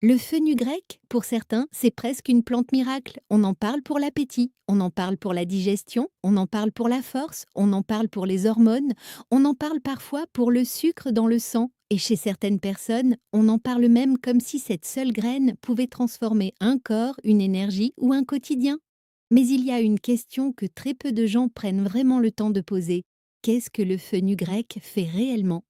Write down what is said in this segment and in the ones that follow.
Le fenugrec, pour certains, c'est presque une plante miracle. On en parle pour l'appétit, on en parle pour la digestion, on en parle pour la force, on en parle pour les hormones, on en parle parfois pour le sucre dans le sang. Et chez certaines personnes, on en parle même comme si cette seule graine pouvait transformer un corps, une énergie ou un quotidien. Mais il y a une question que très peu de gens prennent vraiment le temps de poser. Qu'est-ce que le fenugrec fait réellement?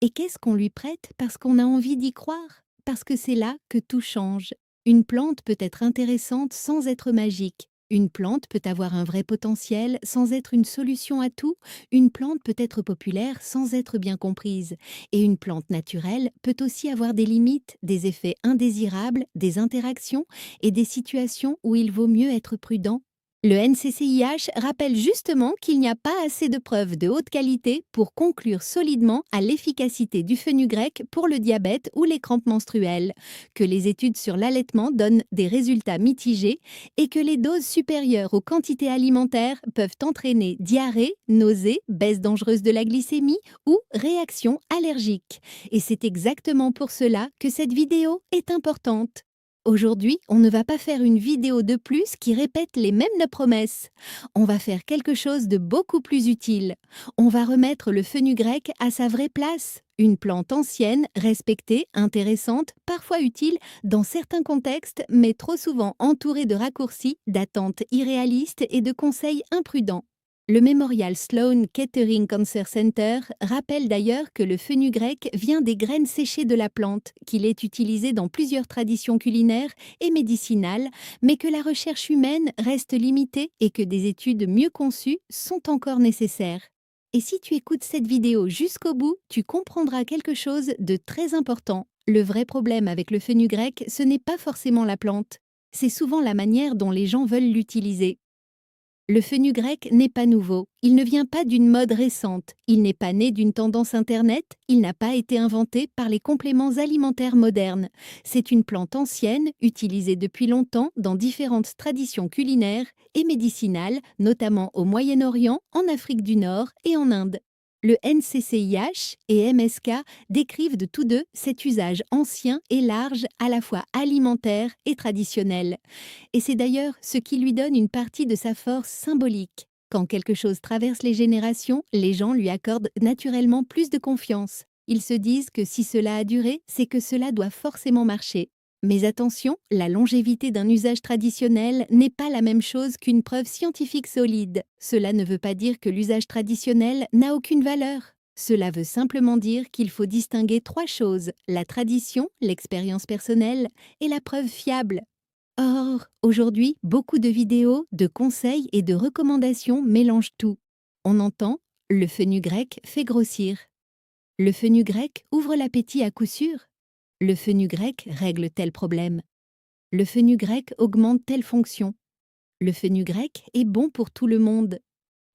Et qu'est-ce qu'on lui prête parce qu'on a envie d'y croire? Parce que c'est là que tout change. Une plante peut être intéressante sans être magique. Une plante peut avoir un vrai potentiel sans être une solution à tout. Une plante peut être populaire sans être bien comprise. Et une plante naturelle peut aussi avoir des limites, des effets indésirables, des interactions et des situations où il vaut mieux être prudent. Le NCCIH rappelle justement qu'il n'y a pas assez de preuves de haute qualité pour conclure solidement à l'efficacité du fenugrec pour le diabète ou les crampes menstruelles, que les études sur l'allaitement donnent des résultats mitigés et que les doses supérieures aux quantités alimentaires peuvent entraîner diarrhée, nausées, baisse dangereuse de la glycémie ou réaction allergique. Et c'est exactement pour cela que cette vidéo est importante. Aujourd'hui, on ne va pas faire une vidéo de plus qui répète les mêmes promesses. On va faire quelque chose de beaucoup plus utile. On va remettre le fenugrec à sa vraie place. Une plante ancienne, respectée, intéressante, parfois utile dans certains contextes, mais trop souvent entourée de raccourcis, d'attentes irréalistes et de conseils imprudents. Le Memorial Sloan Kettering Cancer Center rappelle d'ailleurs que le fenugrec vient des graines séchées de la plante, qu'il est utilisé dans plusieurs traditions culinaires et médicinales, mais que la recherche humaine reste limitée et que des études mieux conçues sont encore nécessaires. Et si tu écoutes cette vidéo jusqu'au bout, tu comprendras quelque chose de très important. Le vrai problème avec le fenugrec, ce n'est pas forcément la plante. C'est souvent la manière dont les gens veulent l'utiliser. Le fenugrec n'est pas nouveau, il ne vient pas d'une mode récente, il n'est pas né d'une tendance Internet, il n'a pas été inventé par les compléments alimentaires modernes. C'est une plante ancienne, utilisée depuis longtemps dans différentes traditions culinaires et médicinales, notamment au Moyen-Orient, en Afrique du Nord et en Inde. Le NCCIH et MSK décrivent de tous deux cet usage ancien et large, à la fois alimentaire et traditionnel. Et c'est d'ailleurs ce qui lui donne une partie de sa force symbolique. Quand quelque chose traverse les générations, les gens lui accordent naturellement plus de confiance. Ils se disent que si cela a duré, c'est que cela doit forcément marcher. Mais attention, la longévité d'un usage traditionnel n'est pas la même chose qu'une preuve scientifique solide. Cela ne veut pas dire que l'usage traditionnel n'a aucune valeur. Cela veut simplement dire qu'il faut distinguer trois choses: la tradition, l'expérience personnelle et la preuve fiable. Or, aujourd'hui, beaucoup de vidéos, de conseils et de recommandations mélangent tout. On entend «le fenugrec fait grossir», «le fenugrec ouvre l'appétit à coup sûr», «le fenugrec règle tel problème», «le fenugrec augmente telle fonction», «le fenugrec est bon pour tout le monde».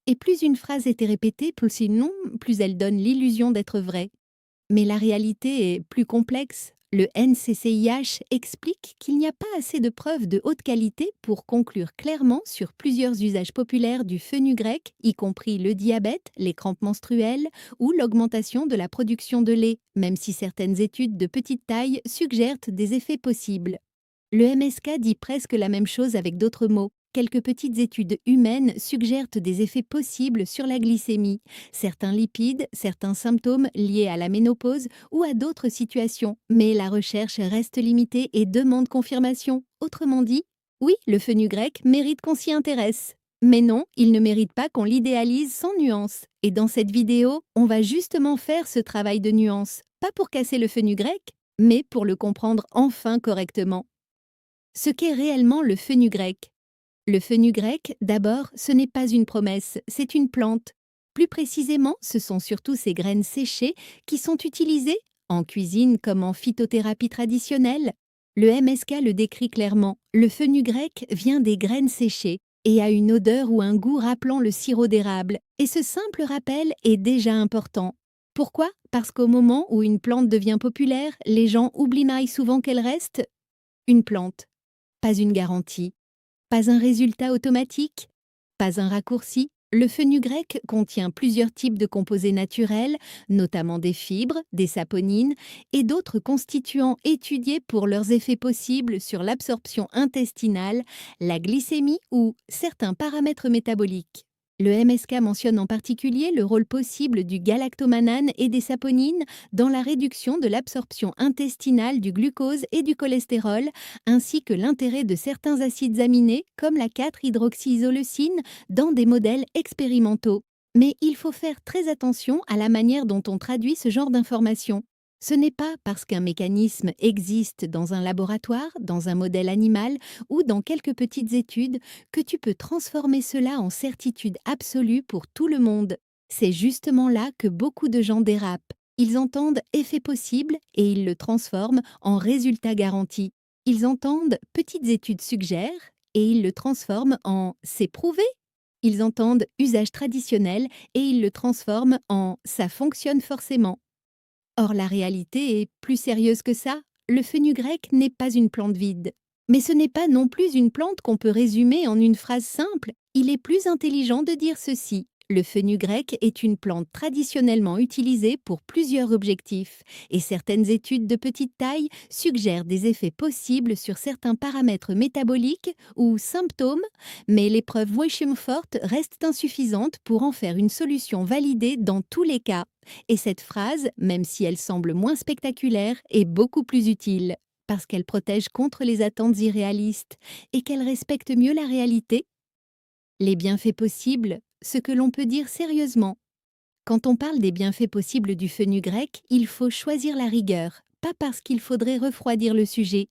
Et plus une phrase était répétée, plus elle donne l'illusion d'être vraie. Mais la réalité est plus complexe. Le NCCIH explique qu'il n'y a pas assez de preuves de haute qualité pour conclure clairement sur plusieurs usages populaires du fenugrec, y compris le diabète, les crampes menstruelles ou l'augmentation de la production de lait, même si certaines études de petite taille suggèrent des effets possibles. Le MSK dit presque la même chose avec d'autres mots. Quelques petites études humaines suggèrent des effets possibles sur la glycémie, certains lipides, certains symptômes liés à la ménopause ou à d'autres situations. Mais la recherche reste limitée et demande confirmation. Autrement dit, oui, le fenugrec mérite qu'on s'y intéresse. Mais non, il ne mérite pas qu'on l'idéalise sans nuance. Et dans cette vidéo, on va justement faire ce travail de nuance. Pas pour casser le fenugrec, mais pour le comprendre enfin correctement. Ce qu'est réellement le fenugrec. Le fenugrec, d'abord, ce n'est pas une promesse, c'est une plante. Plus précisément, ce sont surtout ces graines séchées qui sont utilisées, en cuisine comme en phytothérapie traditionnelle. Le MSK le décrit clairement, le fenugrec vient des graines séchées et a une odeur ou un goût rappelant le sirop d'érable. Et ce simple rappel est déjà important. Pourquoi? Parce qu'au moment où une plante devient populaire, les gens oublient souvent qu'elle reste une plante. Pas une garantie, pas un résultat automatique, pas un raccourci. Le fenugrec contient plusieurs types de composés naturels, notamment des fibres, des saponines et d'autres constituants étudiés pour leurs effets possibles sur l'absorption intestinale, la glycémie ou certains paramètres métaboliques. Le MSK mentionne en particulier le rôle possible du galactomannan et des saponines dans la réduction de l'absorption intestinale du glucose et du cholestérol, ainsi que l'intérêt de certains acides aminés comme la 4-hydroxyisoleucine dans des modèles expérimentaux. Mais il faut faire très attention à la manière dont on traduit ce genre d'informations. Ce n'est pas parce qu'un mécanisme existe dans un laboratoire, dans un modèle animal ou dans quelques petites études que tu peux transformer cela en certitude absolue pour tout le monde. C'est justement là que beaucoup de gens dérapent. Ils entendent effet possible et ils le transforment en résultat garanti. Ils entendent petites études suggèrent et ils le transforment en c'est prouvé. Ils entendent usage traditionnel et ils le transforment en ça fonctionne forcément. Or, la réalité est plus sérieuse que ça. Le fenugrec n'est pas une plante vide. Mais ce n'est pas non plus une plante qu'on peut résumer en une phrase simple. Il est plus intelligent de dire ceci. Le fenugrec est une plante traditionnellement utilisée pour plusieurs objectifs, et certaines études de petite taille suggèrent des effets possibles sur certains paramètres métaboliques ou symptômes, mais les preuves Weishaupt restent insuffisantes pour en faire une solution validée dans tous les cas. Et cette phrase, même si elle semble moins spectaculaire, est beaucoup plus utile, parce qu'elle protège contre les attentes irréalistes et qu'elle respecte mieux la réalité. Les bienfaits possibles, ce que l'on peut dire sérieusement. Quand on parle des bienfaits possibles du fenugrec, il faut choisir la rigueur, pas parce qu'il faudrait refroidir le sujet,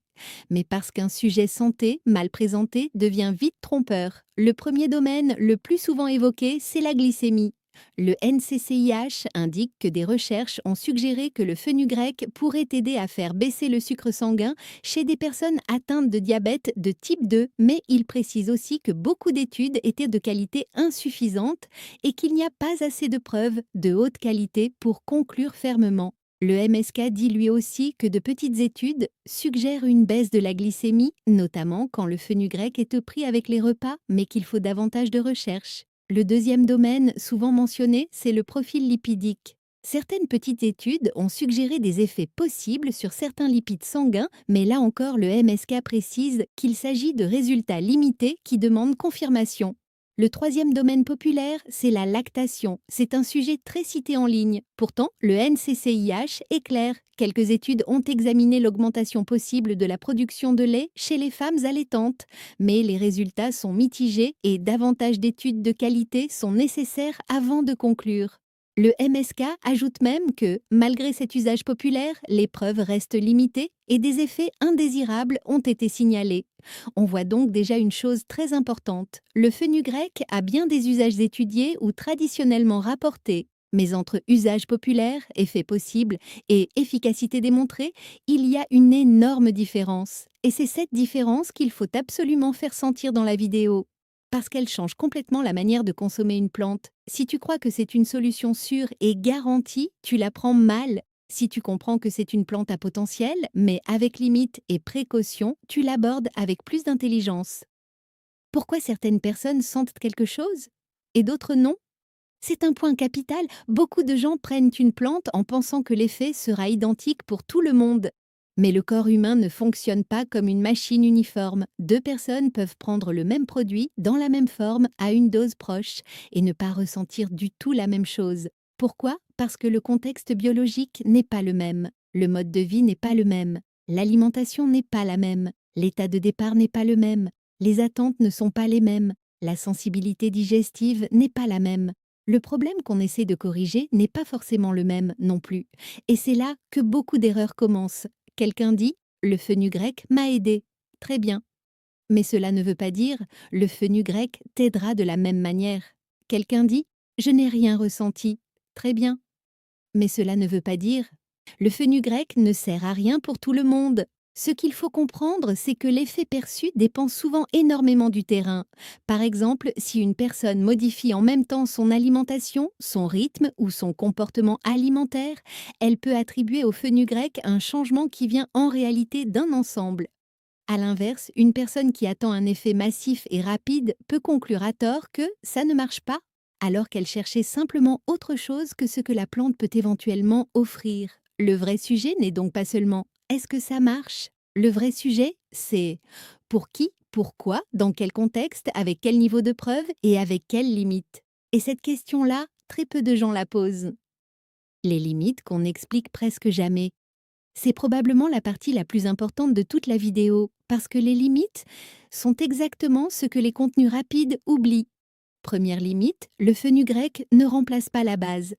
mais parce qu'un sujet santé, mal présenté, devient vite trompeur. Le premier domaine le plus souvent évoqué, c'est la glycémie. Le NCCIH indique que des recherches ont suggéré que le fenugrec pourrait aider à faire baisser le sucre sanguin chez des personnes atteintes de diabète de type 2, mais il précise aussi que beaucoup d'études étaient de qualité insuffisante et qu'il n'y a pas assez de preuves de haute qualité pour conclure fermement. Le MSK dit lui aussi que de petites études suggèrent une baisse de la glycémie, notamment quand le fenugrec est pris avec les repas, mais qu'il faut davantage de recherche. Le deuxième domaine souvent mentionné, c'est le profil lipidique. Certaines petites études ont suggéré des effets possibles sur certains lipides sanguins, mais là encore le MSK précise qu'il s'agit de résultats limités qui demandent confirmation. Le troisième domaine populaire, c'est la lactation. C'est un sujet très cité en ligne. Pourtant, le NCCIH est clair. Quelques études ont examiné l'augmentation possible de la production de lait chez les femmes allaitantes. Mais les résultats sont mitigés et davantage d'études de qualité sont nécessaires avant de conclure. Le MSK ajoute même que, malgré cet usage populaire, les preuves restent limitées et des effets indésirables ont été signalés. On voit donc déjà une chose très importante. Le fenugrec a bien des usages étudiés ou traditionnellement rapportés. Mais entre usage populaire, effet possible et efficacité démontrée, il y a une énorme différence. Et c'est cette différence qu'il faut absolument faire sentir dans la vidéo. Parce qu'elle change complètement la manière de consommer une plante. Si tu crois que c'est une solution sûre et garantie, tu la prends mal. Si tu comprends que c'est une plante à potentiel, mais avec limite et précaution, tu l'abordes avec plus d'intelligence. Pourquoi certaines personnes sentent quelque chose et d'autres non? C'est un point capital. Beaucoup de gens prennent une plante en pensant que l'effet sera identique pour tout le monde. Mais le corps humain ne fonctionne pas comme une machine uniforme. Deux personnes peuvent prendre le même produit, dans la même forme, à une dose proche, et ne pas ressentir du tout la même chose. Pourquoi? Parce que le contexte biologique n'est pas le même. Le mode de vie n'est pas le même. L'alimentation n'est pas la même. L'état de départ n'est pas le même. Les attentes ne sont pas les mêmes. La sensibilité digestive n'est pas la même. Le problème qu'on essaie de corriger n'est pas forcément le même non plus. Et c'est là que beaucoup d'erreurs commencent. Quelqu'un dit « le fenugrec m'a aidé ». Très bien. Mais cela ne veut pas dire « le fenugrec t'aidera de la même manière ». Quelqu'un dit « je n'ai rien ressenti ». Très bien. Mais cela ne veut pas dire « le fenugrec ne sert à rien pour tout le monde ». Ce qu'il faut comprendre, c'est que l'effet perçu dépend souvent énormément du terrain. Par exemple, si une personne modifie en même temps son alimentation, son rythme ou son comportement alimentaire, elle peut attribuer au fenugrec un changement qui vient en réalité d'un ensemble. À l'inverse, une personne qui attend un effet massif et rapide peut conclure à tort que ça ne marche pas. alors qu'elle cherchait simplement autre chose que ce que la plante peut éventuellement offrir. Le vrai sujet n'est donc pas seulement est-ce que ça marche? Le vrai sujet, c'est pour qui, pourquoi, dans quel contexte, avec quel niveau de preuve et avec quelles limites. Et cette question-là, très peu de gens la posent. Les limites qu'on n'explique presque jamais. C'est probablement la partie la plus importante de toute la vidéo, parce que les limites sont exactement ce que les contenus rapides oublient. Première limite, le fenugrec ne remplace pas la base.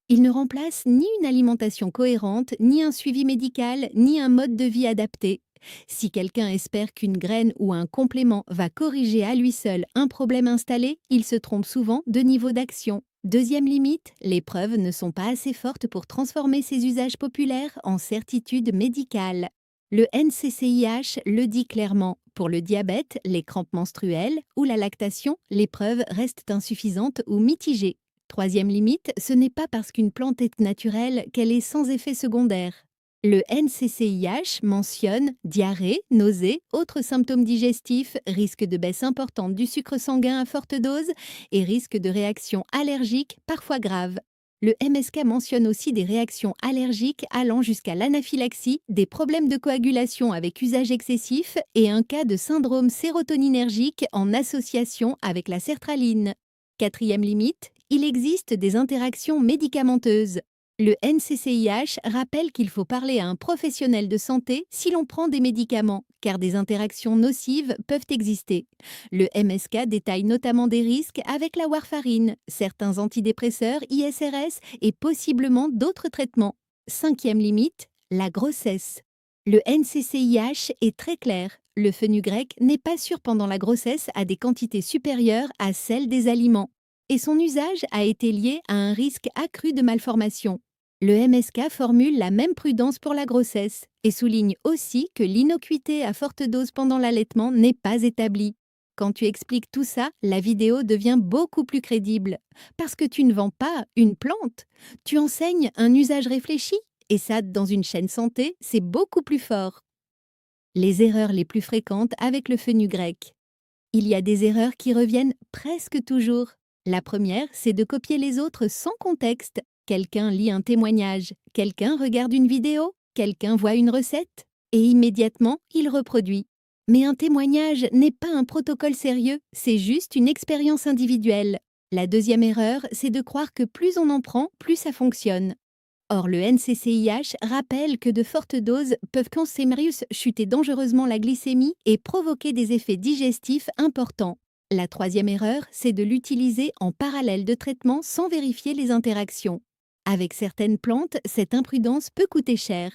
Il ne remplace ni une alimentation cohérente, ni un suivi médical, ni un mode de vie adapté. Si quelqu'un espère qu'une graine ou un complément va corriger à lui seul un problème installé, il se trompe souvent de niveau d'action. Deuxième limite, les preuves ne sont pas assez fortes pour transformer ces usages populaires en certitude médicale. Le NCCIH le dit clairement. Pour le diabète, les crampes menstruelles ou la lactation, les preuves restent insuffisantes ou mitigées. Troisième limite, ce n'est pas parce qu'une plante est naturelle qu'elle est sans effet secondaire. Le NCCIH mentionne diarrhée, nausées, autres symptômes digestifs, risque de baisse importante du sucre sanguin à forte dose et risque de réactions allergiques parfois graves. Le MSK mentionne aussi des réactions allergiques allant jusqu'à l'anaphylaxie, des problèmes de coagulation avec usage excessif et un cas de syndrome sérotoninergique en association avec la sertraline. Quatrième limite, il existe des interactions médicamenteuses. Le NCCIH rappelle qu'il faut parler à un professionnel de santé si l'on prend des médicaments, car des interactions nocives peuvent exister. Le MSK détaille notamment des risques avec la warfarine, certains antidépresseurs, ISRS et possiblement d'autres traitements. Cinquième limite, la grossesse. Le NCCIH est très clair. Le fenugrec n'est pas sûr pendant la grossesse à des quantités supérieures à celles des aliments. Et son usage a été lié à un risque accru de malformation. Le MSK formule la même prudence pour la grossesse et souligne aussi que l'innocuité à forte dose pendant l'allaitement n'est pas établie. Quand tu expliques tout ça, la vidéo devient beaucoup plus crédible. Parce que tu ne vends pas une plante, tu enseignes un usage réfléchi. Et ça, dans une chaîne santé, c'est beaucoup plus fort. Les erreurs les plus fréquentes avec le fenugrec. Il y a des erreurs qui reviennent presque toujours. La première, c'est de copier les autres sans contexte. Quelqu'un lit un témoignage, quelqu'un regarde une vidéo, quelqu'un voit une recette, et immédiatement, il reproduit. Mais un témoignage n'est pas un protocole sérieux, c'est juste une expérience individuelle. La deuxième erreur, c'est de croire que plus on en prend, plus ça fonctionne. Or, le NCCIH rappelle que de fortes doses peuvent chuter dangereusement la glycémie et provoquer des effets digestifs importants. La troisième erreur, c'est de l'utiliser en parallèle de traitements sans vérifier les interactions. Avec certaines plantes, cette imprudence peut coûter cher.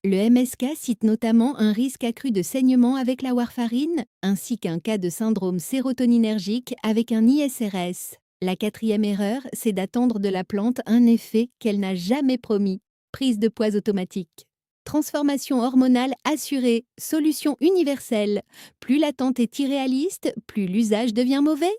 Le MSK cite notamment un risque accru de saignement avec la warfarine, ainsi qu'un cas de syndrome sérotoninergique avec un ISRS. La quatrième erreur, c'est d'attendre de la plante un effet qu'elle n'a jamais promis. Prise de poids automatique. Transformation hormonale assurée, solution universelle. Plus l'attente est irréaliste, plus l'usage devient mauvais.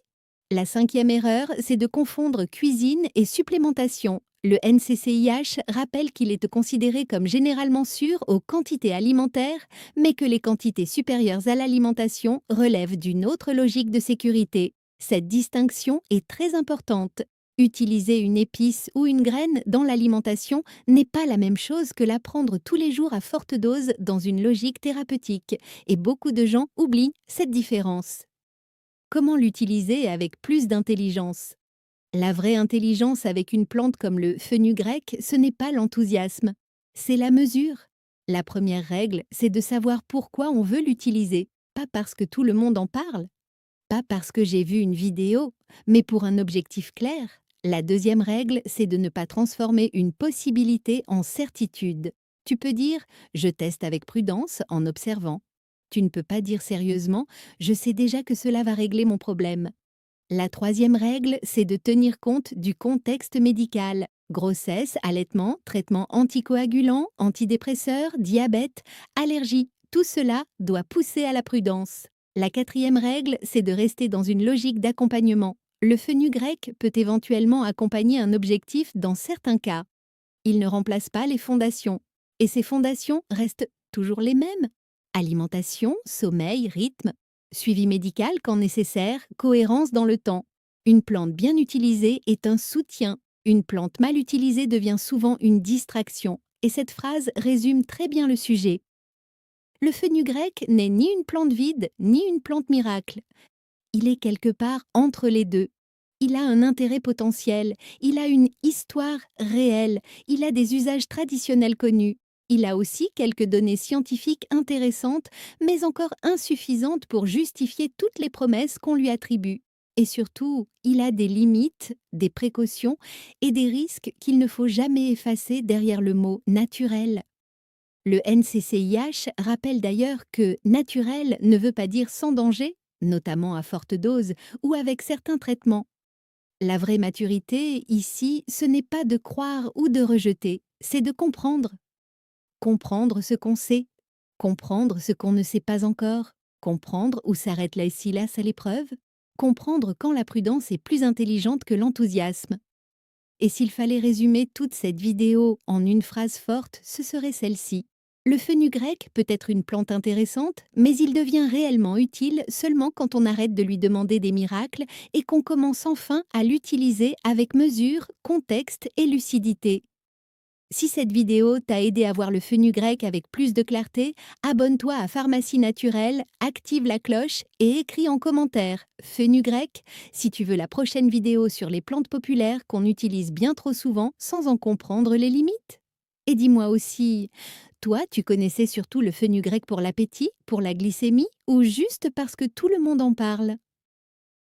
La cinquième erreur, c'est de confondre cuisine et supplémentation. Le NCCIH rappelle qu'il est considéré comme généralement sûr aux quantités alimentaires, mais que les quantités supérieures à l'alimentation relèvent d'une autre logique de sécurité. Cette distinction est très importante. Utiliser une épice ou une graine dans l'alimentation n'est pas la même chose que la prendre tous les jours à forte dose dans une logique thérapeutique, et beaucoup de gens oublient cette différence. Comment l'utiliser avec plus d'intelligence? La vraie intelligence avec une plante comme le fenugrec, ce n'est pas l'enthousiasme, c'est la mesure. La première règle, c'est de savoir pourquoi on veut l'utiliser, pas parce que tout le monde en parle, pas parce que j'ai vu une vidéo, mais pour un objectif clair. La deuxième règle, c'est de ne pas transformer une possibilité en certitude. Tu peux dire « je teste avec prudence en observant ». Tu ne peux pas dire sérieusement « je sais déjà que cela va régler mon problème ». La troisième règle, c'est de tenir compte du contexte médical. Grossesse, allaitement, traitement anticoagulant, antidépresseur, diabète, allergie, tout cela doit pousser à la prudence. La quatrième règle, c'est de rester dans une logique d'accompagnement. Le fenugrec peut éventuellement accompagner un objectif dans certains cas. Il ne remplace pas les fondations. Et ces fondations restent toujours les mêmes. Alimentation, sommeil, rythme, suivi médical quand nécessaire, cohérence dans le temps. Une plante bien utilisée est un soutien. Une plante mal utilisée devient souvent une distraction. Et cette phrase résume très bien le sujet. Le fenugrec n'est ni une plante vide, ni une plante miracle. Il est quelque part entre les deux. Il a un intérêt potentiel, il a une histoire réelle, il a des usages traditionnels connus. Il a aussi quelques données scientifiques intéressantes, mais encore insuffisantes pour justifier toutes les promesses qu'on lui attribue. Et surtout, il a des limites, des précautions et des risques qu'il ne faut jamais effacer derrière le mot naturel. Le NCCIH rappelle d'ailleurs que naturel ne veut pas dire sans danger, notamment à forte dose ou avec certains traitements. La vraie maturité, ici, ce n'est pas de croire ou de rejeter, c'est de comprendre. Comprendre ce qu'on sait, comprendre ce qu'on ne sait pas encore, comprendre où s'arrête la SILAS à l'épreuve, comprendre quand la prudence est plus intelligente que l'enthousiasme. Et s'il fallait résumer toute cette vidéo en une phrase forte, ce serait celle-ci. Le fenugrec peut être une plante intéressante, mais il devient réellement utile seulement quand on arrête de lui demander des miracles et qu'on commence enfin à l'utiliser avec mesure, contexte et lucidité. Si cette vidéo t'a aidé à voir le fenugrec avec plus de clarté, abonne-toi à Pharmacie Naturelle, active la cloche et écris en commentaire fenugrec si tu veux la prochaine vidéo sur les plantes populaires qu'on utilise bien trop souvent sans en comprendre les limites. Et dis-moi aussi, toi, tu connaissais surtout le fenugrec pour l'appétit, pour la glycémie ou juste parce que tout le monde en parle?